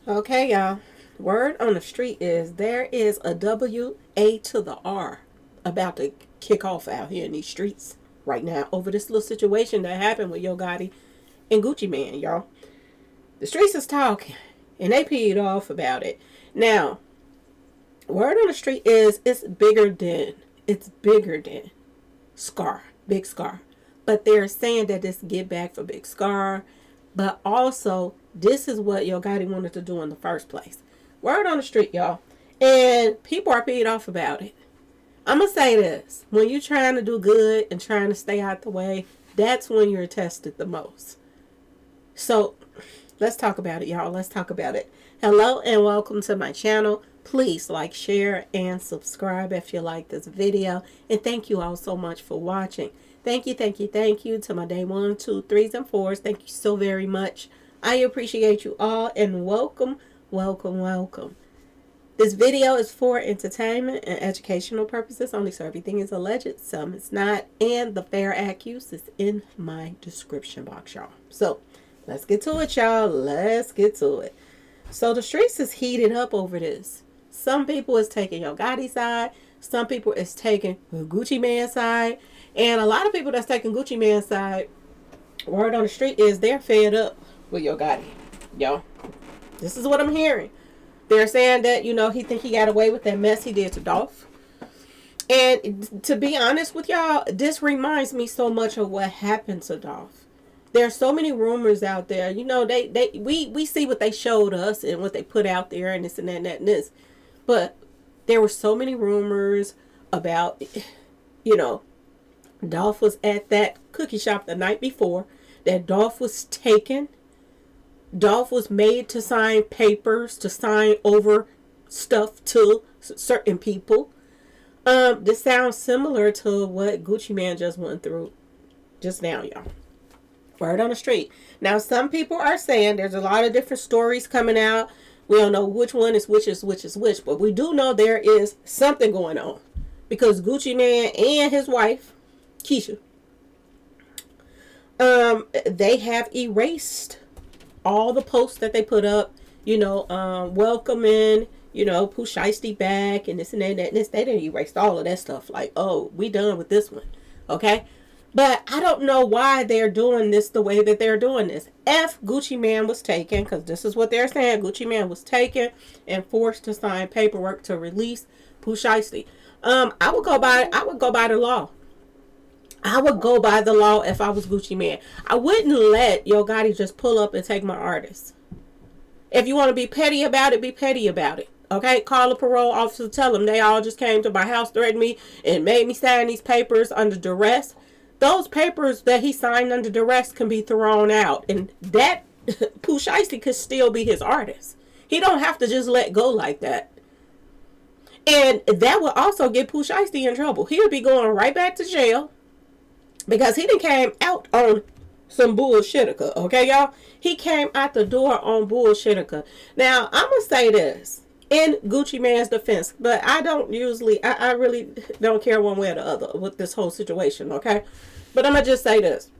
Okay, y'all. Word on the street is there is a WA to the R about to kick off out here in these streets right now over this little situation that happened with Yo Gotti and Gucci Man, y'all. The streets is talking and they peed off about it. Now, word on the street is it's bigger than Scarr, Big Scarr. But they're saying that this get back for Big Scarr. But also, this is what Yo Gotti wanted to do in the first place. Word on the street, y'all. And people are peed off about it. I'm going to say this. When you're trying to do good and trying to stay out the way, that's when you're tested the most. So, let's talk about it, y'all. Let's talk about it. Hello and welcome to my channel. Please like, share, and subscribe if you like this video. And thank you all so much for watching. Thank you to my day 1, 2, 3s, and 4s. Thank you so very much. I appreciate you all and welcome. This video is for entertainment and educational purposes only, so everything is alleged, some is not, and the fair accuse is in my description box, y'all. So, let's get to it, y'all. Let's get to it. So, the streets is heated up over this. Some people is taking Yo Gotti's side. Some people is taking Gucci Mane's side. And a lot of people that's taking Gucci Mane's side, word on the street is they're fed up with Yo Gotti. Yo, this is what I'm hearing. They're saying that, he think he got away with that mess he did to Dolph. And to be honest with y'all, this reminds me so much of what happened to Dolph. There's so many rumors out there. We see what they showed us and what they put out there and this and that and that and this. But there were so many rumors about, Dolph was at that cookie shop the night before, that Dolph was taken. Dolph was made to sign papers, to sign over stuff to certain people. This sounds similar to what Gucci Mane just went through just now, y'all. Word on the street. Now, some people are saying there's a lot of different stories coming out. We don't know which one is which, but we do know there is something going on. Because Gucci Mane and his wife, Keisha, they have erased all the posts that they put up, welcoming, Pooh Shiesty back and this and that and this. They didn't erase all of that stuff. Like, oh, we done with this one. Okay? But I don't know why they're doing this the way that they're doing this. If Gucci Mane was taken, because this is what they're saying, Gucci Mane was taken and forced to sign paperwork to release Pooh Shiesty. I would go by the law. I would go by the law if I was Gucci Mane. I wouldn't let Yo Gotti just pull up and take my artist. If you want to be petty about it, be petty about it. Okay? Call a parole officer, tell them they all just came to my house, threatened me, and made me sign these papers under duress. Those papers that he signed under duress can be thrown out. And that Pooh Shiesty could still be his artist. He don't have to just let go like that. And that would also get Pooh Shiesty in trouble. He would be going right back to jail. Because he done came out on some bullshitica, okay, y'all? He came out the door on bullshitica. Now, I'm going to say this in Gucci Mane's defense, but I really don't care one way or the other with this whole situation, okay? But I'm going to just say this.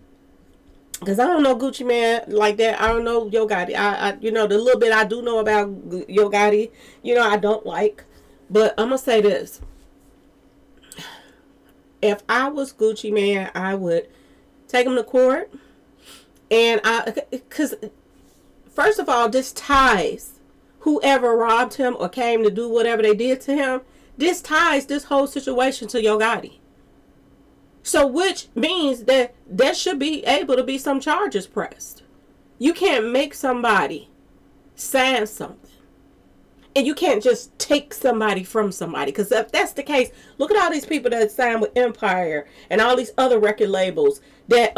Because I don't know Gucci Mane like that. I don't know Yo Gotti. The little bit I do know about Yo Gotti, I don't like. But I'm going to say this. If I was Gucci Mane, I would take him to court. And because first of all, this ties whoever robbed him or came to do whatever they did to him. This ties this whole situation to Yo Gotti. So which means that there should be able to be some charges pressed. You can't make somebody sign something. And you can't just take somebody from somebody. Because if that's the case, look at all these people that signed with Empire and all these other record labels that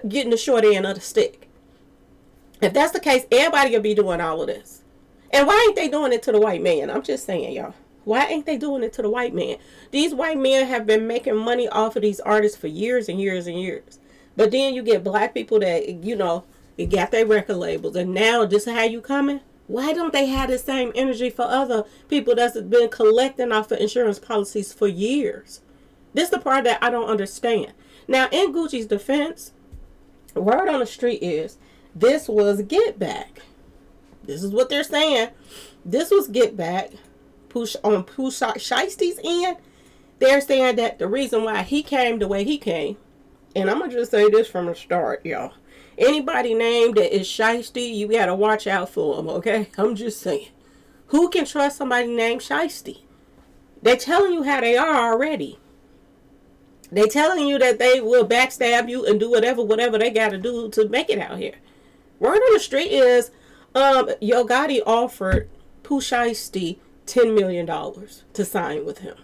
getting the short end of the stick. If that's the case, everybody will be doing all of this. And why ain't they doing it to the white man? I'm just saying, y'all. Why ain't they doing it to the white man? These white men have been making money off of these artists for years and years and years. But then you get black people that, they got their record labels. And now this is how you coming? Why don't they have the same energy for other people that's been collecting off of insurance policies for years? This is the part that I don't understand. Now, in Gucci's defense, word on the street is this was get back. This is what they're saying. This was Get Back. On Pooh Shiesty's end, they're saying that the reason why he came the way he came, and I'm going to just say this from the start, y'all. Anybody named that is Shiesty, you got to watch out for them, okay? I'm just saying. Who can trust somebody named Shiesty? They're telling you how they are already. They're telling you that they will backstab you and do whatever they got to do to make it out here. Word on the street is, Yo Gotti offered Pooh Shiesty $10 million to sign with him.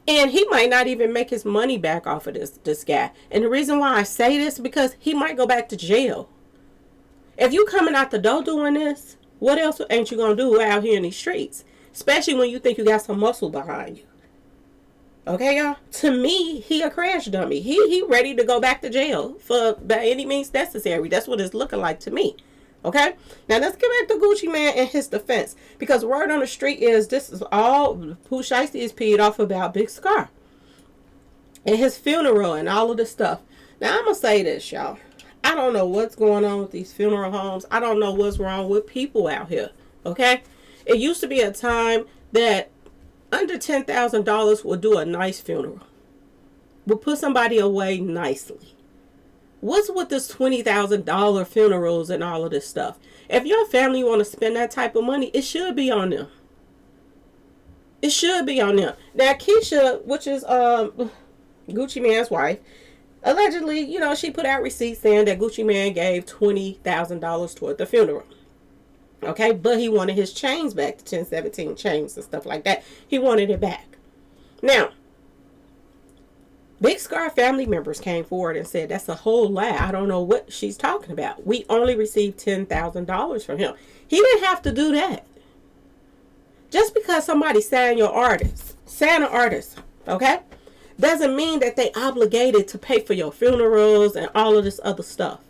And he might not even make his money back off of this guy. And the reason why I say this is because he might go back to jail. If you coming out the door doing this, what else ain't you going to do out here in these streets? Especially when you think you got some muscle behind you. Okay, y'all? To me, he a crash dummy. He ready to go back to jail for by any means necessary. That's what it's looking like to me. Okay? Now, let's get back to Gucci Mane and his defense. Because word on the street is this is all Pooh Shiesty is peed off about Big Scarr. And his funeral and all of this stuff. Now, I'm going to say this, y'all. I don't know what's going on with these funeral homes. I don't know what's wrong with people out here. Okay? It used to be a time that under $10,000 would do a nice funeral. Would put somebody away nicely. What's with this $20,000 funerals and all of this stuff? If your family want to spend that type of money, it should be on them. It should be on them. Now, Keisha, which is Gucci Mane's wife, allegedly, you know, she put out receipts saying that Gucci Mane gave $20,000 toward the funeral. Okay, but he wanted his chains back, the 1017 chains and stuff like that. He wanted it back. Now, Big Scarr family members came forward and said, that's a whole lie. I don't know what she's talking about. We only received $10,000 from him. He didn't have to do that. Just because somebody signed an artist, okay, doesn't mean that they obligated to pay for your funerals and all of this other stuff.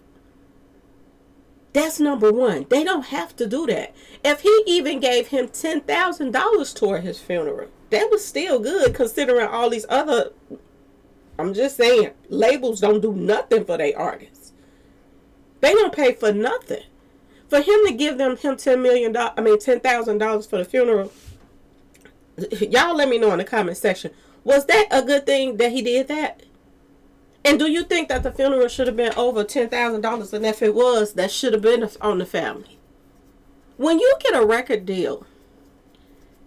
That's number one. They don't have to do that. If he even gave him $10,000 toward his funeral, that was still good considering all these other, I'm just saying, labels don't do nothing for their artists. They don't pay for nothing. For him to give them $10,000 for the funeral, y'all let me know in the comment section. Was that a good thing that he did that? And do you think that the funeral should have been over $10,000? And if it was, that should have been on the family. When you get a record deal,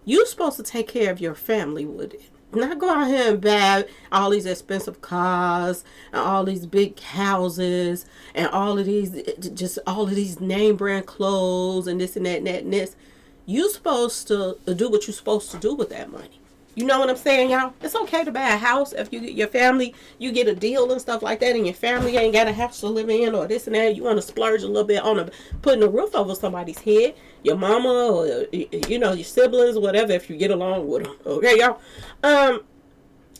you're supposed to take care of your family with it. Not go out here and buy all these expensive cars and all these big houses and all of these name brand clothes and this and that and that and this. You're supposed to do what you're supposed to do with that money. You know what I'm saying, y'all? It's okay to buy a house if you get your family, you get a deal and stuff like that, and your family ain't got a house to live in or this and that. You want to splurge a little bit on putting a roof over somebody's head, your mama or your siblings, whatever, if you get along with them. Okay, y'all?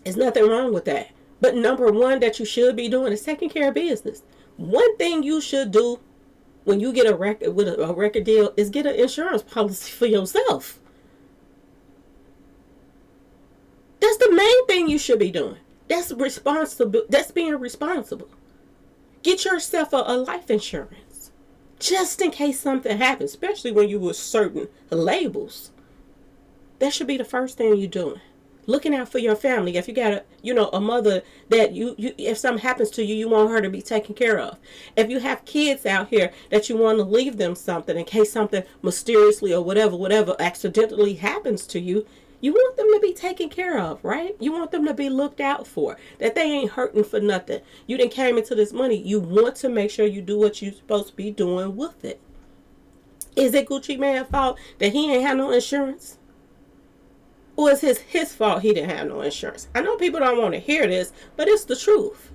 There's nothing wrong with that. But number one that you should be doing is taking care of business. One thing you should do when you get a record deal is get an insurance policy for yourself. That's the main thing you should be doing. That's responsible. That's being responsible. Get yourself a life insurance. Just in case something happens, especially when you with certain labels. That should be the first thing you're doing. Looking out for your family. If you got a mother that you if something happens to you, you want her to be taken care of. If you have kids out here that you want to leave them something in case something mysteriously or whatever accidentally happens to you, you want them to be taken care of, right? You want them to be looked out for, that they ain't hurting for nothing. You done came into this money. You want to make sure you do what you're supposed to be doing with it. Is it Gucci Mane's fault that he ain't have no insurance? Or is his fault he didn't have no insurance? I know people don't want to hear this, but it's the truth.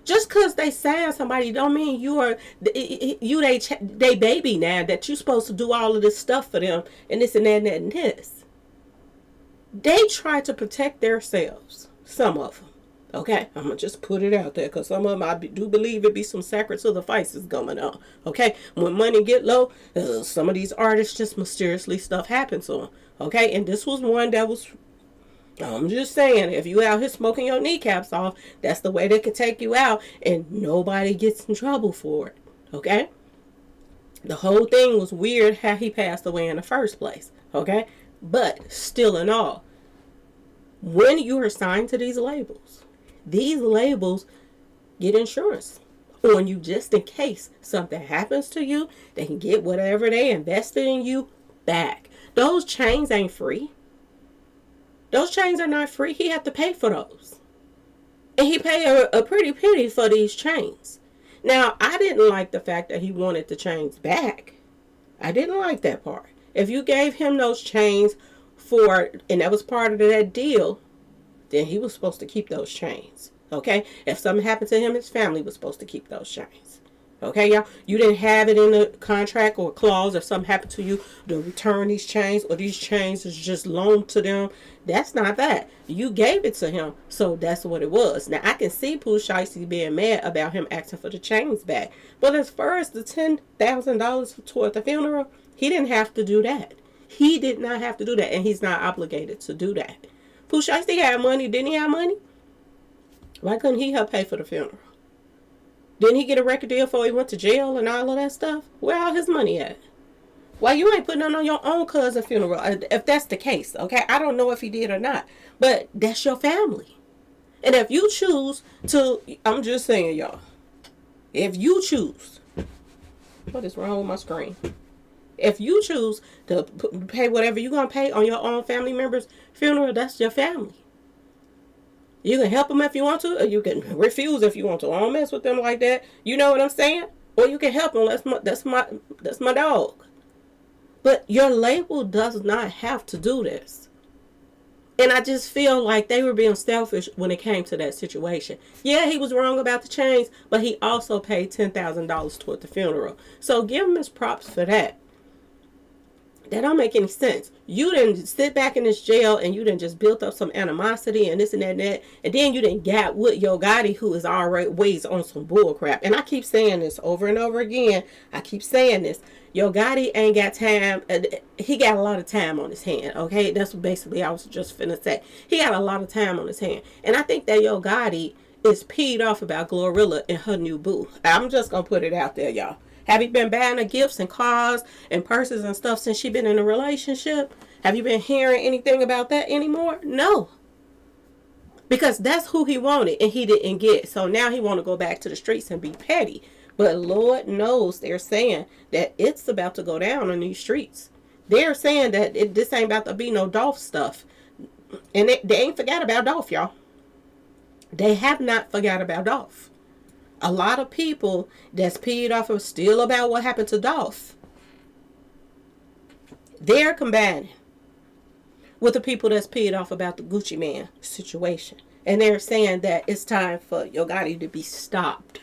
Just because they sign somebody don't mean they baby now, that you're supposed to do all of this stuff for them and this and that and that and this. They try to protect themselves. Some of them. Okay? I'm going to just put it out there because some of them I do believe it be some sacrifices going on. Okay? When money get low, some of these artists just mysteriously stuff happens to them. Okay? And this was one that was, I'm just saying, if you out here smoking your kneecaps off, that's the way they can take you out and nobody gets in trouble for it. Okay? The whole thing was weird how he passed away in the first place. Okay? But still in all, when you are signed to these labels get insurance on you just in case something happens to you. They can get whatever they invested in you back. Those chains ain't free. Those chains are not free. He had to pay for those. And he paid a pretty penny for these chains. Now, I didn't like the fact that he wanted the chains back. I didn't like that part. If you gave him those chains and that was part of that deal, then he was supposed to keep those chains. Okay? If something happened to him, his family was supposed to keep those chains. Okay, y'all? You didn't have it in the contract or clause if something happened to you to return these chains, or these chains is just loaned to them. That's not that. You gave it to him, so that's what it was. Now, I can see Pooh Shiesty being mad about him asking for the chains back. But as far as the $10,000 toward the funeral, he didn't have to do that. He did not have to do that, and he's not obligated to do that. Pooh Shiesty had money. Didn't he have money? Why couldn't he help pay for the funeral? Didn't he get a record deal before he went to jail and all of that stuff? Where all his money at? Why you ain't putting on your own cousin's funeral, if that's the case, okay? I don't know if he did or not, but that's your family. And if you choose to, I'm just saying, y'all, if you choose, what is wrong with my screen? If you choose to pay whatever you're going to pay on your own family member's funeral, that's your family. You can help them if you want to, or you can refuse if you want to. I don't mess with them like that. You know what I'm saying? Or you can help them. That's my dog. But your label does not have to do this. And I just feel like they were being selfish when it came to that situation. Yeah, he was wrong about the chains, but he also paid $10,000 toward the funeral. So give him his props for that. That don't make any sense. You didn't sit back in this jail and you didn't just build up some animosity and this and that and that. And then you didn't got with Yo Gotti, who is already ways on some bull crap. And I keep saying this over and over again. I keep saying this. Yo Gotti ain't got time. He got a lot of time on his hand. Okay, that's what basically I was just finna say. He got a lot of time on his hand. And I think that Yo Gotti is peed off about Glorilla and her new boo. I'm just gonna put it out there, y'all. Have you been buying her gifts and cars and purses and stuff since she been in a relationship? Have you been hearing anything about that anymore? No. Because that's who he wanted and he didn't get. So now he want to go back to the streets and be petty. But Lord knows they're saying that it's about to go down on these streets. They're saying that this ain't about to be no Dolph stuff. And they ain't forgot about Dolph, y'all. They have not forgot about Dolph. A lot of people that's peed off are still about what happened to Dolph. They're combining with the people that's peed off about the Gucci Mane situation. And they're saying that it's time for Yo Gotti to be stopped.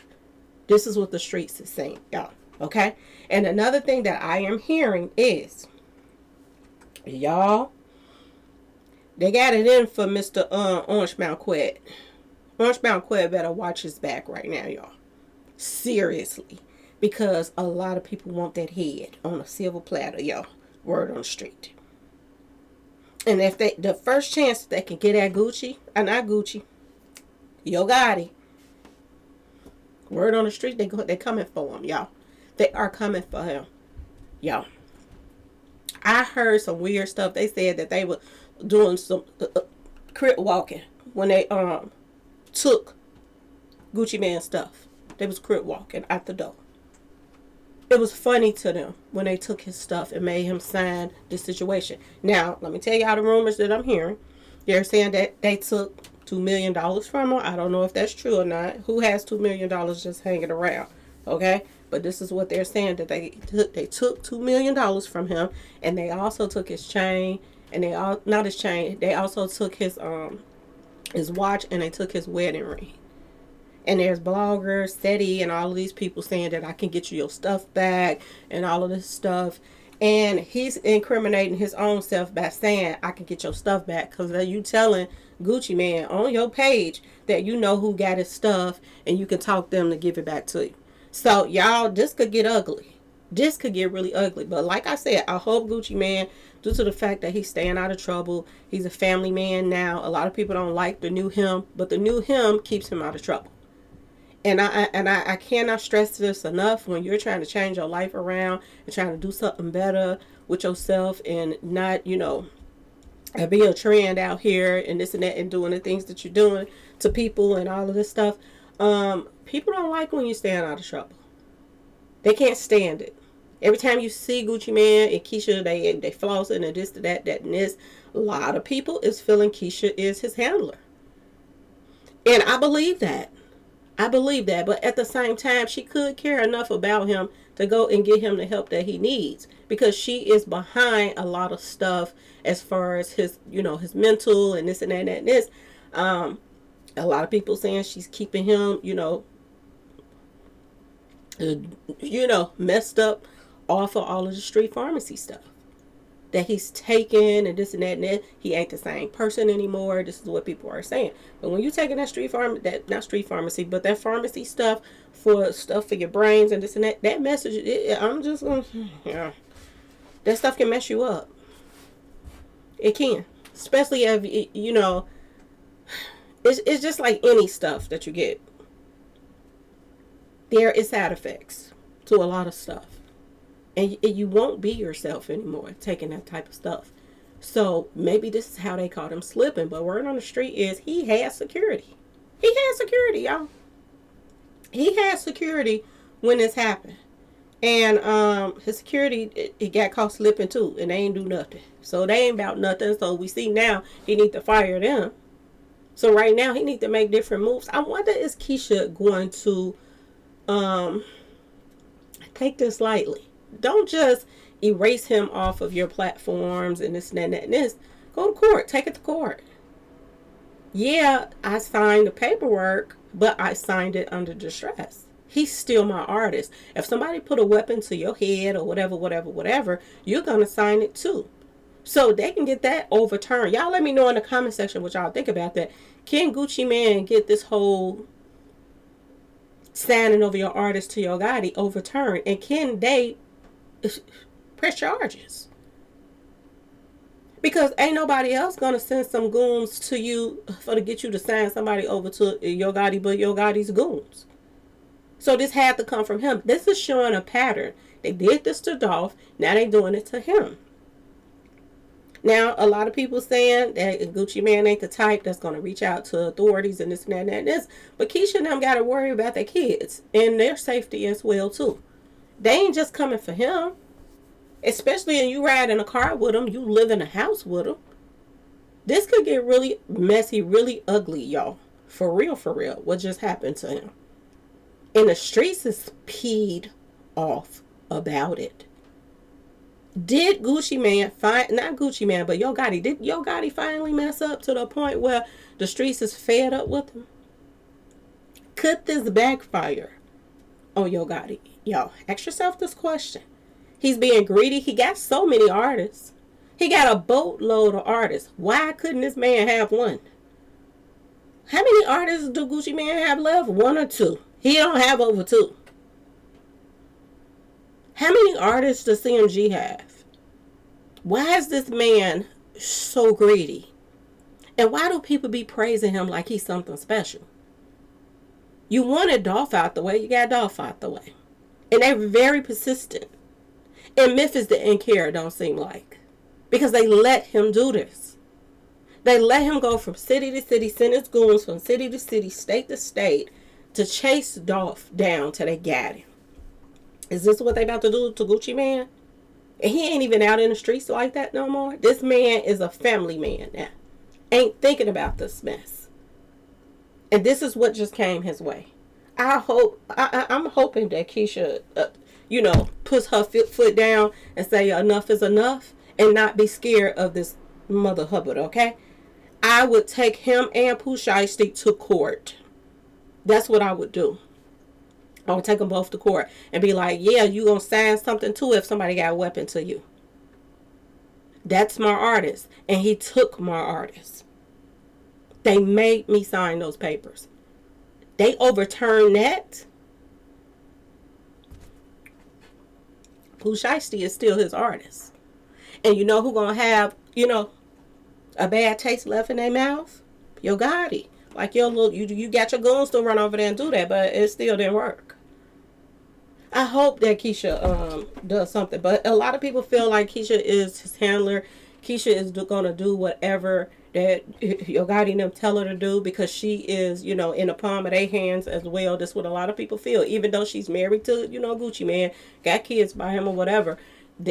This is what the streets is saying, y'all. Okay? And another thing that I am hearing is, y'all, they got it in for Mr. Orange Mount Qued. Orange Mount Qued better watch his back right now, y'all. Seriously. Because a lot of people want that head on a silver platter, y'all. Word on the street. And if the first chance they can get at Gucci, not Gucci, Yo Gotti, word on the street, they coming for him, y'all. They are coming for him, y'all. I heard some weird stuff. They said that they were doing some crip walking when they took Gucci Mane stuff. They was crip walking out the door. It was funny to them when they took his stuff and made him sign the situation. Now, let me tell y'all the rumors that I'm hearing. They're saying that they took $2 million from him. I don't know if that's true or not. Who has $2 million just hanging around? Okay? But this is what they're saying, that they took $2 million from him, and they also took his chain, and they also took his watch, and they took his wedding ring. And there's bloggers, SETI, and all of these people saying that I can get you your stuff back and all of this stuff. And he's incriminating his own self by saying, I can get your stuff back. Because you telling Gucci Mane on your page that you know who got his stuff and you can talk them to give it back to you. So, y'all, this could get ugly. This could get really ugly. But like I said, I hope Gucci Mane, due to the fact that he's staying out of trouble, he's a family man now. A lot of people don't like the new him, but the new him keeps him out of trouble. And I cannot stress this enough. When you're trying to change your life around and trying to do something better with yourself, and not, be a trend out here and this and that, and doing the things that you're doing to people and all of this stuff, people don't like when you stand out of trouble. They can't stand it. Every time you see Gucci Mane and Keisha, they flossing and this, that, and this. A lot of people is feeling Keisha is his handler. And I believe that. But at the same time, she could care enough about him to go and get him the help that he needs, because she is behind a lot of stuff as far as his, his mental and this and that and this. A lot of people saying she's keeping him, messed up off of all of the street pharmacy stuff that he's taken and this and that and that. He ain't the same person anymore. This is what people are saying. But when you taking that that pharmacy stuff for your brains and this and that, that message, that stuff can mess you up. It can, especially if it's just like any stuff that you get. There is side effects to a lot of stuff. And you won't be yourself anymore taking that type of stuff. So maybe this is how they caught him slipping. But word on the street is he has security. He has security, y'all. He has security when this happened. And his security, it got caught slipping too. And they ain't do nothing. So they ain't about nothing. So we see now he need to fire them. So right now he need to make different moves. I wonder, is Keisha going to take this lightly? Don't just erase him off of your platforms and this and that and that and this. Go to court. Take it to court. Yeah, I signed the paperwork, but I signed it under distress. He's still my artist. If somebody put a weapon to your head or whatever, you're going to sign it too. So they can get that overturned. Y'all let me know in the comment section what y'all think about that. Can Gucci Mane get this whole signing over your artist to your Gotti overturned? And can they press charges? Because ain't nobody else gonna send some goons to you to get you to sign somebody over to your Gotti but your Gotti's goons. So this had to come from him. This is showing a pattern. They did this to Dolph. Now they doing it to him. Now, a lot of people saying that Gucci Mane ain't the type that's going to reach out to authorities and this and that and that and this. But Keisha and them got to worry about their kids and their safety as well, too. They ain't just coming for him. Especially when you ride in a car with him, you live in a house with him. This could get really messy, really ugly, y'all. For real, what just happened to him. And the streets is peed off about it. Did Gucci Mane not Gucci Mane, but Yo Gotti, did Yo Gotti finally mess up to the point where the streets is fed up with him? Could this backfire on Yo Gotti? Y'all, ask yourself this question. He's being greedy. He got so many artists. He got a boatload of artists. Why couldn't this man have one? How many artists do Gucci Mane have left? One or two? He don't have over two. How many artists does CMG have? Why is this man so greedy? And why do people be praising him like he's something special? You wanted Dolph out the way, you got Dolph out the way. And they're very persistent. And Memphis didn't care, don't seem like. Because they let him do this. They let him go from city to city, send his goons from city to city, state to state, to chase Dolph down till they got him. Is this what they about to do to Gucci Mane? And he ain't even out in the streets like that no more. This man is a family man now. Ain't thinking about this mess. And this is what just came his way. I'm hoping that Keisha, puts her foot down and say enough is enough and not be scared of this Mother Hubbard, okay? I would take him and Pooh Shiesty to court. That's what I would do. I would take them both to court and be like, yeah, you gonna sign something too if somebody got a weapon to you. That's my artist. And he took my artist. They made me sign those papers. They overturned that. Pooh Shiesty is still his artist. And you know who gonna have, a bad taste left in their mouth? Yo Gotti. Like your little, you got your goons to run over there and do that, but it still didn't work. I hope that Keisha does something, but a lot of people feel like Keisha is his handler. Keisha is gonna do whatever that Yo Gotti and them tell her to do because she is, you know, in the palm of their hands as well. That's what a lot of people feel. Even though she's married to, you know, Gucci Mane, got kids by him or whatever,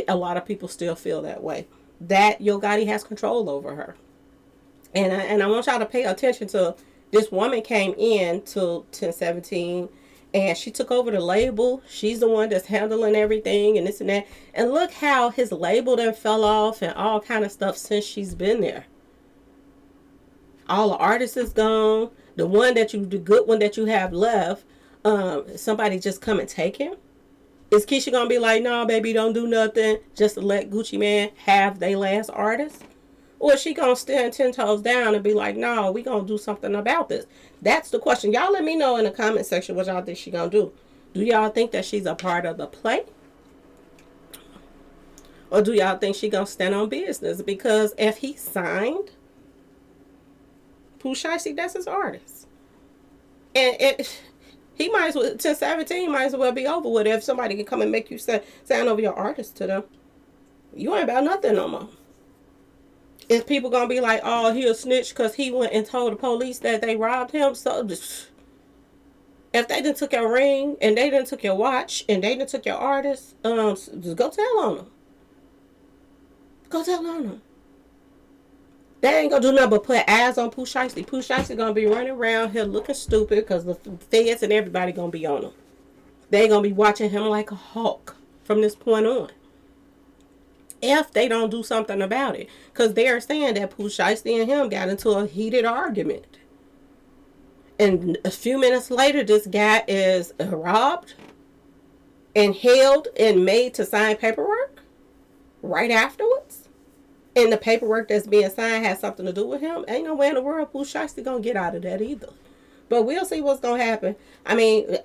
a lot of people still feel that way. That Yo Gotti has control over her. And I want y'all to pay attention to this woman came in to 1017 and she took over the label. She's the one that's handling everything and this and that. And look how his label then fell off and all kind of stuff since she's been there. All the artists is gone. The good one that you have left, somebody just come and take him. Is Keisha gonna be like, nah, baby, don't do nothing just to let Gucci Mane have their last artist? Or is she gonna stand 10 toes down and be like, no, we gonna do something about this? That's the question. Y'all let me know in the comment section what y'all think she gonna do. Do y'all think that she's a part of the play? Or do y'all think she gonna stand on business? Because if he signed Pooh Shiesty, that's his artist. And he might as well, 1017 might as well be over with if somebody can come and make you sign over your artist to them. You ain't about nothing no more. Is people gonna be like, oh, he a snitch because he went and told the police that they robbed him? So just, if they done took your ring and they done took your watch and they done took your artist, just go tell on them. Go tell on them. They ain't gonna do nothing but put eyes on Pooh Shiesty. Pooh Shiesty gonna be running around here looking stupid because the feds and everybody gonna be on him. They gonna be watching him like a hawk from this point on. If they don't do something about it. Because they are saying that Pooh Shiesty and him got into a heated argument. And a few minutes later, this guy is robbed and held and made to sign paperwork right afterwards. And the paperwork that's being signed has something to do with him. Ain't no way in the world Pooh Shiesty gonna get out of that either. But we'll see what's gonna happen. I mean,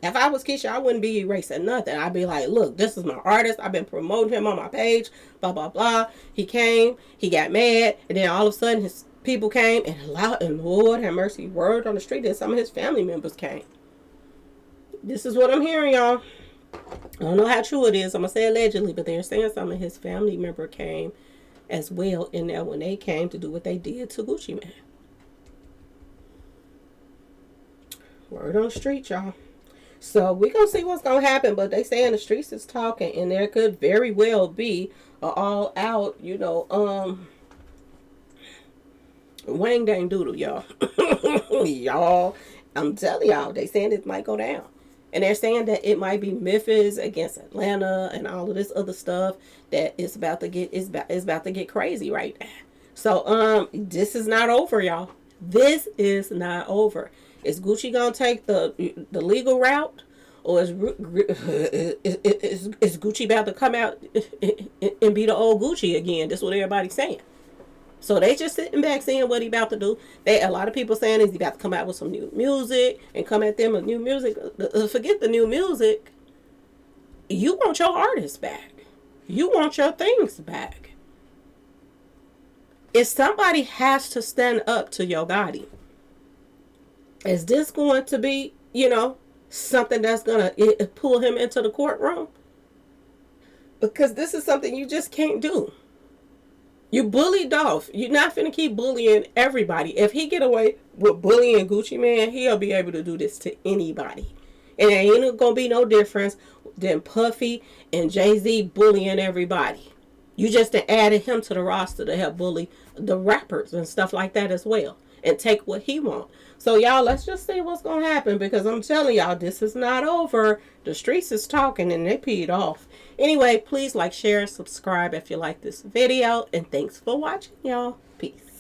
if I was Keisha, I wouldn't be erasing nothing. I'd be like, look, this is my artist. I've been promoting him on my page, blah, blah, blah. He came, he got mad, and then all of a sudden his people came, and Lord have mercy, word on the street that some of his family members came. This is what I'm hearing, y'all. I don't know how true it is. I'm going to say allegedly, but they're saying some of his family member came as well in there when they came to do what they did to Gucci Mane. Word on the street, y'all. So we're going to see what's going to happen. But they saying the streets is talking. And there could very well be an all out, you know, wang dang doodle, y'all. Y'all, I'm telling y'all, they saying it might go down. And they're saying that it might be Memphis against Atlanta and all of this other stuff that it's about to get crazy right now. So this is not over, y'all. This is not over. Is Gucci gonna take the legal route, or is Gucci about to come out and be the old Gucci again? That's what everybody's saying. So they just sitting back seeing what he about to do. A lot of people saying is he about to come out with some new music and come at them with new music. Forget the new music. You want your artists back. You want your things back. If somebody has to stand up to Yo Gotti, is this going to be, you know, something that's going to pull him into the courtroom? Because this is something you just can't do. You bullied Dolph. You're not finna keep bullying everybody. If he get away with bullying Gucci Mane, he'll be able to do this to anybody. And there ain't going to be no difference than Puffy and Jay-Z bullying everybody. You just added him to the roster to help bully the rappers and stuff like that as well. And take what he wants. So y'all, let's just see what's going to happen. Because I'm telling y'all, this is not over. The streets is talking and they peed off. Anyway, please like, share, and subscribe if you like this video. And thanks for watching, y'all. Peace.